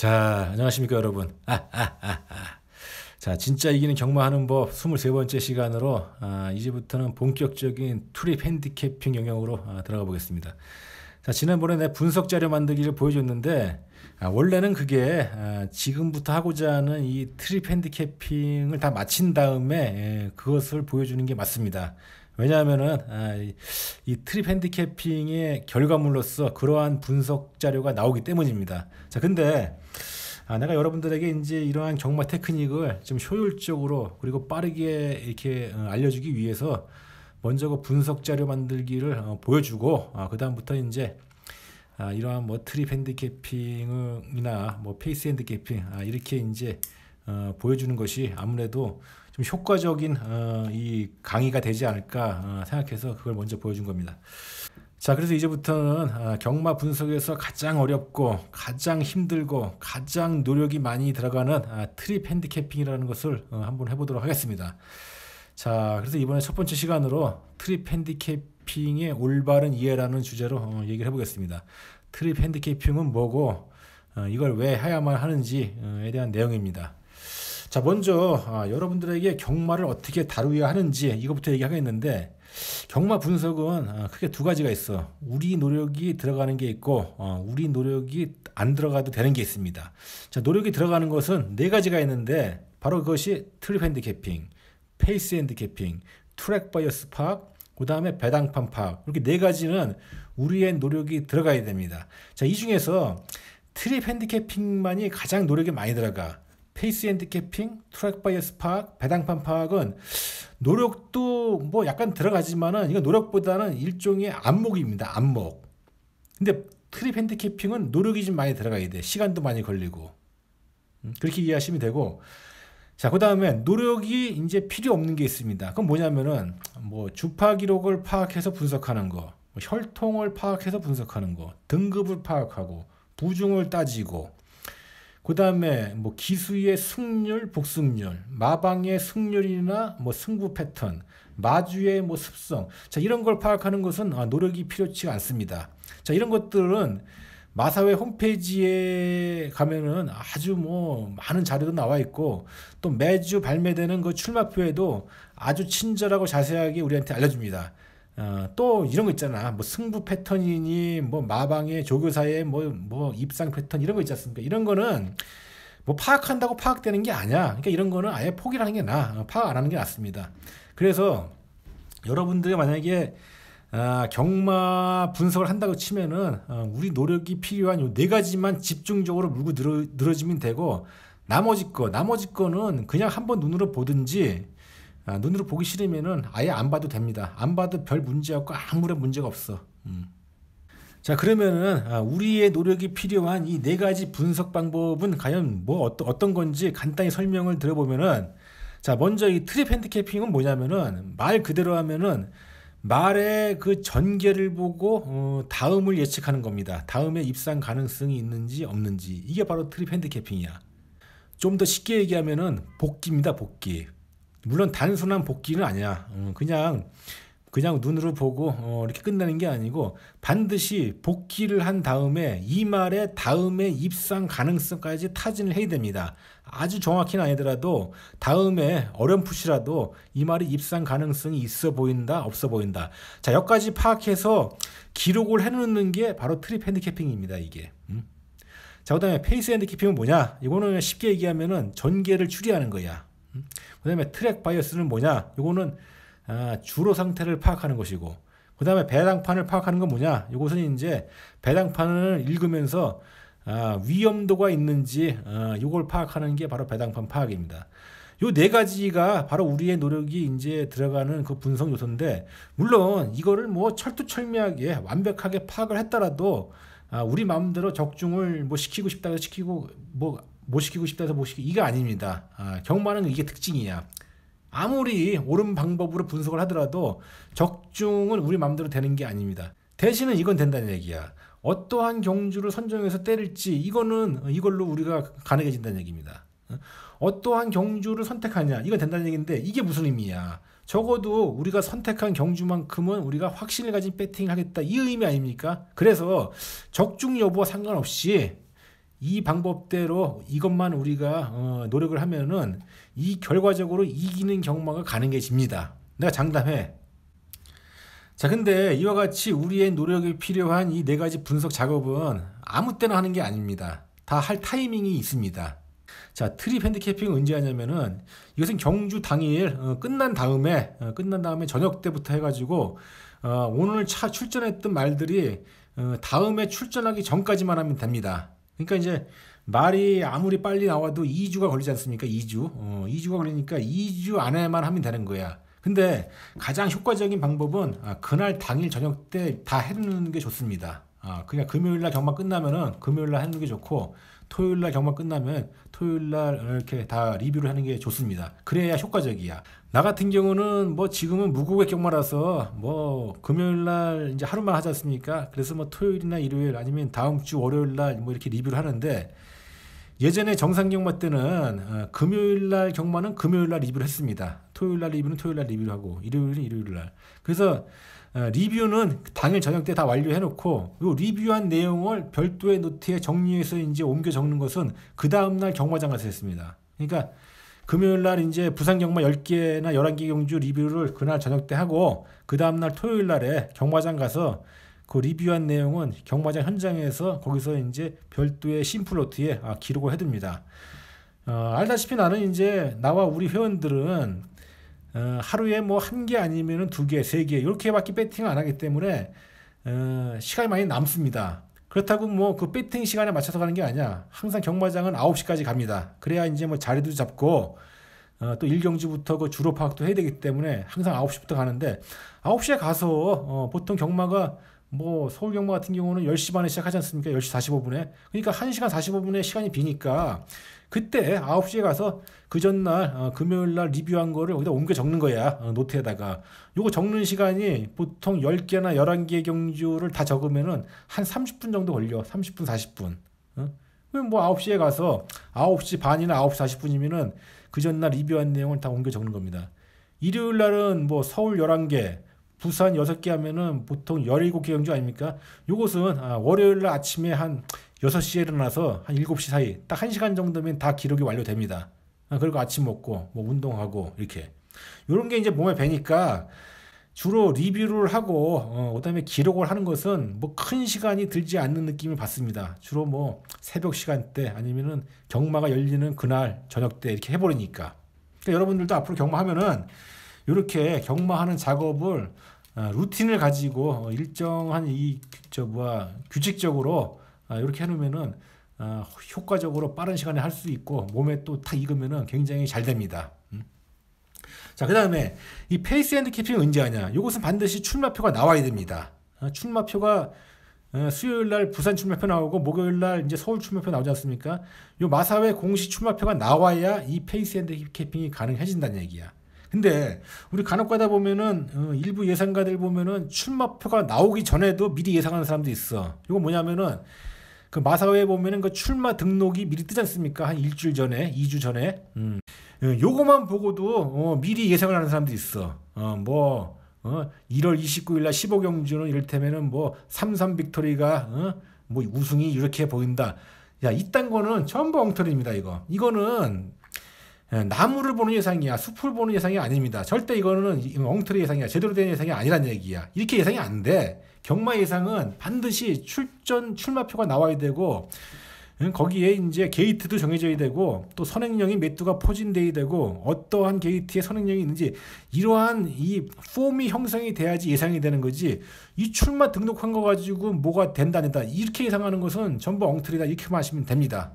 자, 안녕하십니까 여러분. 자, 진짜 이기는 경마하는 법 23번째 시간으로 이제부터는 본격적인 투립 핸디캐핑 영역으로 들어가 보겠습니다. 자, 지난번에 내 분석 자료 만들기를 보여줬는데 원래는 그게 지금부터 하고자 하는 이 트립 핸디캐핑을 다 마친 다음에 그것을 보여주는 게 맞습니다. 왜냐하면은 이 트립 핸디캐핑의 결과물로서 그러한 분석 자료가 나오기 때문입니다. 자, 근데 내가 여러분들에게 이제 이러한 경마 테크닉을 좀 효율적으로 그리고 빠르게 이렇게 알려주기 위해서 먼저 그 분석 자료 만들기를 보여주고 그 다음부터 이제 이러한 뭐 트립 핸디캐핑이나 뭐 페이스 핸디캐핑 이렇게 이제 보여주는 것이 아무래도 좀 효과적인 이 강의가 되지 않을까 생각해서 그걸 먼저 보여준 겁니다. 자, 그래서 이제부터는 경마 분석에서 가장 어렵고 가장 힘들고 가장 노력이 많이 들어가는 트립 핸디캐핑이라는 것을 한번 해보도록 하겠습니다. 자, 그래서 이번에 첫 번째 시간으로 트립 핸디캐핑의 올바른 이해라는 주제로 얘기를 해보겠습니다. 트립 핸디캐핑은 뭐고 이걸 왜 해야만 하는지에 대한 내용입니다. 자, 먼저 여러분들에게 경마를 어떻게 다루어야 하는지 이것부터 얘기하겠는데, 경마 분석은 크게 두 가지가 있어. 우리 노력이 들어가는 게 있고 우리 노력이 안 들어가도 되는 게 있습니다. 자, 노력이 들어가는 것은 네 가지가 있는데 바로 그것이 트립 핸디캐핑, 페이스 핸디캐핑, 트랙 바이어스 파악, 그 다음에 배당판 파악, 이렇게 네 가지는 우리의 노력이 들어가야 됩니다. 자, 이 중에서 트립 핸디캐핑만이 가장 노력이 많이 들어가. 페이스 핸디캐핑, 트랙 바이어스 파악, 배당판 파악은 노력도 뭐 약간 들어가지만은 이거 노력보다는 일종의 안목입니다. 안목. 근데 트립 핸디캐핑은 노력이 좀 많이 들어가야 돼. 시간도 많이 걸리고. 그렇게 이해하시면 되고. 자, 그 다음에 노력이 이제 필요 없는 게 있습니다. 그건 뭐냐면은 뭐 주파 기록을 파악해서 분석하는 거, 뭐 혈통을 파악해서 분석하는 거, 등급을 파악하고, 부중을 따지고, 그 다음에 뭐 기수의 승률, 복승률, 마방의 승률이나 뭐 승부 패턴, 마주의 뭐 습성, 자, 이런 걸 파악하는 것은 노력이 필요치 않습니다. 자, 이런 것들은 마사회 홈페이지에 가면은 아주 뭐 많은 자료도 나와 있고, 또 매주 발매되는 그 출마표에도 아주 친절하고 자세하게 우리한테 알려줍니다. 또 이런 거 있잖아. 뭐 승부 패턴이니 뭐 마방의 조교사의 뭐 입상 패턴 이런 거 있지 않습니까? 이런 거는 뭐 파악한다고 파악되는 게 아니야. 그러니까 이런 거는 아예 포기를 하는 게 나아. 파악 안 하는 게 낫습니다. 그래서 여러분들이 만약에 경마 분석을 한다고 치면은 우리 노력이 필요한 요 네 가지만 집중적으로 물고 늘어지면 되고, 나머지 거는 그냥 한번 눈으로 보든지, 눈으로 보기 싫으면은 아예 안 봐도 됩니다. 안 봐도 별 문제 없고 아무런 문제가 없어. 자, 그러면은 우리의 노력이 필요한 이 네 가지 분석 방법은 과연 뭐 어떤 건지 간단히 설명을 드려보면은, 자, 먼저 이 트립 핸디캐핑은 뭐냐면은 말 그대로 하면은 말의 그 전개를 보고 다음을 예측하는 겁니다. 다음에 입상 가능성이 있는지 없는지, 이게 바로 트립 핸디캐핑이야. 좀 더 쉽게 얘기하면은 복기입니다. 복기. 물론 단순한 복기는 아니야. 그냥 눈으로 보고 이렇게 끝나는 게 아니고, 반드시 복기를 한 다음에 이 말의 다음에 입상 가능성까지 타진을 해야 됩니다. 아주 정확히는 아니더라도 다음에 어렴풋이라도 이 말이 입상 가능성이 있어 보인다, 없어 보인다. 자, 여기까지 파악해서 기록을 해놓는 게 바로 트립 핸디캐핑입니다. 이게. 자, 그 다음에 페이스 핸디캐핑은 뭐냐? 이거는 쉽게 얘기하면은 전개를 추리하는 거야. 그 다음에 트랙 바이어스는 뭐냐? 이거는 주로 상태를 파악하는 것이고, 그 다음에 배당판을 파악하는 건 뭐냐? 이것은 이제 배당판을 읽으면서 위험도가 있는지 이걸 파악하는 게 바로 배당판 파악입니다. 요 네 가지가 바로 우리의 노력이 이제 들어가는 그 분석 요소인데, 물론 이거를 뭐 철두철미하게 완벽하게 파악을 했더라도 우리 마음대로 적중을 뭐 시키고 싶다 해서 시키고, 못 시키고 싶다 해서 못 시키고, 이게 아닙니다. 경마는 이게 특징이야. 아무리 옳은 방법으로 분석을 하더라도 적중은 우리 마음대로 되는 게 아닙니다. 대신은 이건 된다는 얘기야. 어떠한 경주를 선정해서 때릴지 이걸로 우리가 가능해진다는 얘기입니다. 어떠한 경주를 선택하냐, 이건 된다는 얘기인데, 이게 무슨 의미야? 적어도 우리가 선택한 경주만큼은 우리가 확신을 가진 배팅을 하겠다, 이 의미 아닙니까? 그래서 적중 여부와 상관없이 이 방법대로 이것만 우리가 노력을 하면은 이 결과적으로 이기는 경마가 가능해집니다. 내가 장담해. 자, 근데 이와 같이 우리의 노력이 필요한 이 네 가지 분석 작업은 아무 때나 하는 게 아닙니다. 다 할 타이밍이 있습니다. 자, 트립 핸디캐핑은 언제 하냐면은 이것은 경주 당일 끝난 다음에 저녁 때부터 해가지고 오늘 출전했던 말들이 다음에 출전하기 전까지만 하면 됩니다. 그러니까 이제 말이 아무리 빨리 나와도 2주가 걸리지 않습니까? 2주. 2주가 걸리니까 2주 안에만 하면 되는 거야. 근데 가장 효과적인 방법은 그날 당일 저녁 때 다 해놓는 게 좋습니다. 그냥 금요일날 경마 끝나면은 금요일날 해놓는 게 좋고, 토요일날 경마 끝나면 토요일날 이렇게 다 리뷰를 하는 게 좋습니다. 그래야 효과적이야. 나 같은 경우는 뭐 지금은 무고객 경마라서 뭐 금요일날 이제 하루만 하지 않습니까? 그래서 뭐 토요일이나 일요일 아니면 다음 주 월요일날 뭐 이렇게 리뷰를 하는데, 예전에 정상 경마 때는 금요일날 경마는 금요일날 리뷰를 했습니다. 토요일날 리뷰는 토요일날 리뷰를 하고, 일요일은 일요일날. 그래서 리뷰는 당일 저녁 때 다 완료해놓고, 요 리뷰한 내용을 별도의 노트에 정리해서 이제 옮겨 적는 것은 그 다음날 경마장 가서 했습니다. 그러니까 금요일날 이제 부산 경마 10개나 11개 경주 리뷰를 그날 저녁 때 하고, 그 다음날 토요일날에 경마장 가서 그 리뷰한 내용은 경마장 현장에서 거기서 이제 별도의 심플 노트에 기록을 해둡니다. 알다시피 나는 이제 나와 우리 회원들은 하루에 뭐 1개 아니면 2개, 3개 이렇게밖에 배팅을 안 하기 때문에 시간이 많이 남습니다. 그렇다고 뭐 그 배팅 시간에 맞춰서 가는 게 아니야. 항상 경마장은 9시까지 갑니다. 그래야 이제 뭐 자리도 잡고 또 1경주부터 그 주로 파악도 해야 되기 때문에 항상 9시부터 가는데, 9시에 가서 보통 경마가 뭐 서울 경마 같은 경우는 10시 반에 시작하지 않습니까? 10시 45분에. 그러니까 1시간 45분에 시간이 비니까 그때 9시에 가서 그 전날 금요일날 리뷰한 거를 여기다 옮겨 적는 거야. 노트에다가. 요거 적는 시간이 보통 10개나 11개 경주를 다 적으면은 한 30분 정도 걸려. 30분 40분. 그럼 뭐 9시에 가서 9시 반이나 9시 40분이면은 그 전날 리뷰한 내용을 다 옮겨 적는 겁니다. 일요일 날은 뭐 서울 11개, 부산 6개 하면은 보통 17개 경주 아닙니까? 요것은 월요일 날 아침에 한 6시에 일어나서 한 7시 사이 딱 1시간 정도면 다 기록이 완료됩니다. 그리고 아침 먹고 뭐 운동하고 이렇게. 요런 게 이제 몸에 배니까 주로 리뷰를 하고 그다음에 기록을 하는 것은 뭐 큰 시간이 들지 않는 느낌을 받습니다. 주로 뭐 새벽 시간대 아니면은 경마가 열리는 그날 저녁 때 이렇게 해버리니까. 그러니까 여러분들도 앞으로 경마하면은 이렇게 경마하는 작업을 루틴을 가지고 일정한 규칙적으로 이렇게 해놓으면은 효과적으로 빠른 시간에 할 수 있고 몸에 또 탁 익으면은 굉장히 잘 됩니다. 자, 그 다음에 이 페이스 핸디캐핑 언제 하냐? 이것은 반드시 출마표가 나와야 됩니다. 출마표가 수요일 날 부산 출마표 나오고 목요일 날 이제 서울 출마표 나오지 않습니까? 요 마사회 공식 출마표가 나와야 이 페이스 핸디캐핑이 가능해진다는 얘기야. 근데 우리 간혹 가다 보면은 일부 예상가들 보면은 출마표가 나오기 전에도 미리 예상하는 사람도 있어. 이거 뭐냐면은 그 마사회에 보면은 그 출마 등록이 미리 뜨지 않습니까? 한 일주일 전에, 2주 전에. 요거만 보고도 미리 예상을 하는 사람도 있어. 1월 29일 날 15경주는 이를테면은 뭐 삼삼 빅토리가 뭐 우승이 이렇게 보인다. 야, 이딴 거는 전부 엉터리입니다, 이거. 이거는 나무를 보는 예상이야. 숲을 보는 예상이 아닙니다. 절대 이거는 엉터리 예상이야. 제대로 된 예상이 아니란 얘기야. 이렇게 예상이 안 돼. 경마 예상은 반드시 출마표가 나와야 되고, 거기에 이제 게이트도 정해져야 되고, 또 선행령이 몇 두가 포진돼야 되고, 어떠한 게이트에 선행령이 있는지, 이러한 이 폼이 형성이 돼야지 예상이 되는 거지. 이 출마 등록한 거 가지고 뭐가 된다 안 된다 이렇게 예상하는 것은 전부 엉터리다, 이렇게만 하시면 됩니다.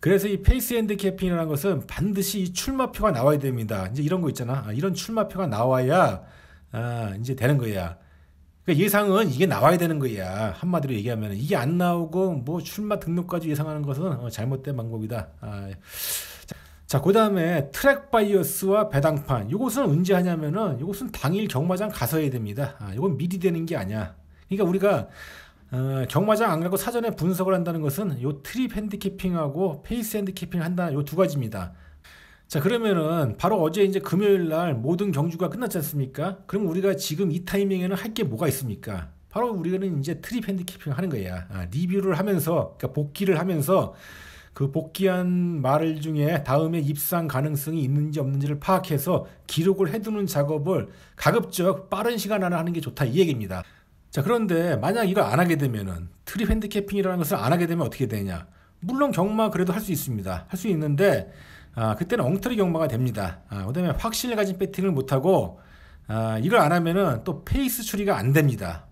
그래서 이 페이스 핸디캐핑이라는 것은 반드시 이 출마표가 나와야 됩니다. 이제 이런 거 있잖아. 이런 출마표가 나와야 이제 되는 거야. 그러니까 예상은 이게 나와야 되는 거야. 한마디로 얘기하면 이게 안 나오고 뭐 출마 등록까지 예상하는 것은 잘못된 방법이다. 자, 그 다음에 트랙 바이어스와 배당판. 이것은 언제 하냐면은 이것은 당일 경마장 가서 해야 됩니다. 이건 미리 되는 게 아니야. 그러니까 우리가 경마장 안 가고 사전에 분석을 한다는 것은 요 트립 핸디캐핑하고 페이스 핸디캐핑을 한다, 요 두 가지입니다. 자, 그러면은 바로 어제 이제 금요일 날 모든 경주가 끝났지 않습니까? 그럼 우리가 지금 이 타이밍에는 할 게 뭐가 있습니까? 바로 우리는 이제 트립 핸디캐핑을 하는 거야. 리뷰를 하면서, 그러니까 복귀를 하면서 그 복귀한 말 중에 다음에 입상 가능성이 있는지 없는지를 파악해서 기록을 해두는 작업을 가급적 빠른 시간 안에 하는 게 좋다, 이 얘기입니다. 자, 그런데 만약 이걸 안 하게 되면은, 트립 핸디캐핑이라는 것을 안 하게 되면 어떻게 되냐? 물론 경마 그래도 할 수 있습니다. 할 수 있는데 그때는 엉터리 경마가 됩니다. 그다음에 확신을 가진 배팅을 못하고 이걸 안 하면은 또 페이스 추리가 안 됩니다.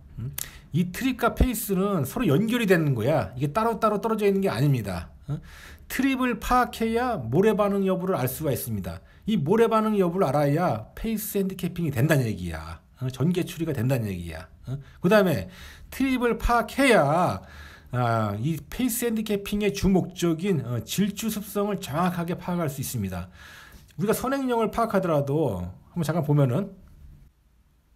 이 트립과 페이스는 서로 연결이 되는 거야. 이게 따로따로 떨어져 있는 게 아닙니다. 트립을 파악해야 모래 반응 여부를 알 수가 있습니다. 이 모래 반응 여부를 알아야 페이스 핸디캐핑이 된다는 얘기야. 전개 추리가 된다는 얘기야. 그 다음에 트립을 파악해야 이 페이스 핸디캐핑의 주 목적인 질주 습성을 정확하게 파악할 수 있습니다. 우리가 선행령을 파악하더라도 한번 잠깐 보면은,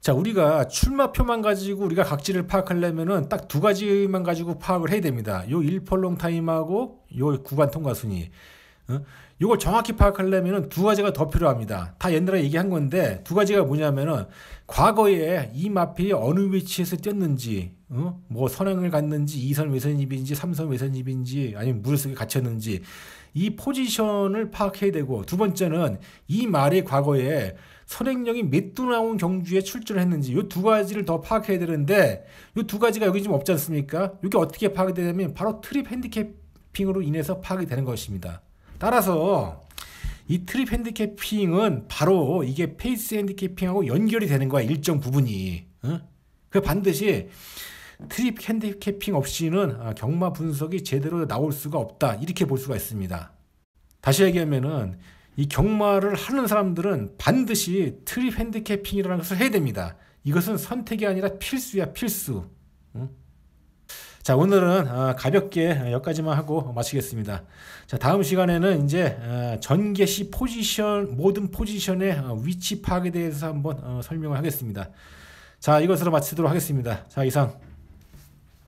자, 우리가 출마표만 가지고 우리가 각지를 파악하려면은 딱 두 가지만 가지고 파악을 해야 됩니다. 요 1펄롱 타임하고 요 구간 통과 순위. 요걸 정확히 파악하려면은 두 가지가 더 필요합니다. 다 옛날에 얘기한 건데, 두 가지가 뭐냐면은 과거에 이 마필이 어느 위치에서 뛰었는지, 뭐 선행을 갔는지, 2선 외선입인지 3선 외선입인지 아니면 물 속에 갇혔는지, 이 포지션을 파악해야 되고, 두 번째는 이 말이 과거에 선행령이 몇 두 나온 경주에 출전을 했는지, 이 두 가지를 더 파악해야 되는데, 이 두 가지가 여기 지금 없지 않습니까? 이게 어떻게 파악이 되냐면 바로 트립 핸디캐핑으로 인해서 파악이 되는 것입니다. 따라서 이 트립 핸디캐핑은 바로 이게 페이스 핸디캐핑하고 연결이 되는 거야, 일정 부분이. 그 반드시 트립 핸디캐핑 없이는 경마 분석이 제대로 나올 수가 없다, 이렇게 볼 수가 있습니다. 다시 얘기하면은 이 경마를 하는 사람들은 반드시 트립 핸디캐핑이라는 것을 해야 됩니다. 이것은 선택이 아니라 필수야, 필수. 자, 오늘은 가볍게 여기까지만 하고 마치겠습니다. 자, 다음 시간에는 이제 전개시 포지션, 모든 포지션의 위치 파악에 대해서 한번 설명을 하겠습니다. 자, 이것으로 마치도록 하겠습니다. 자, 이상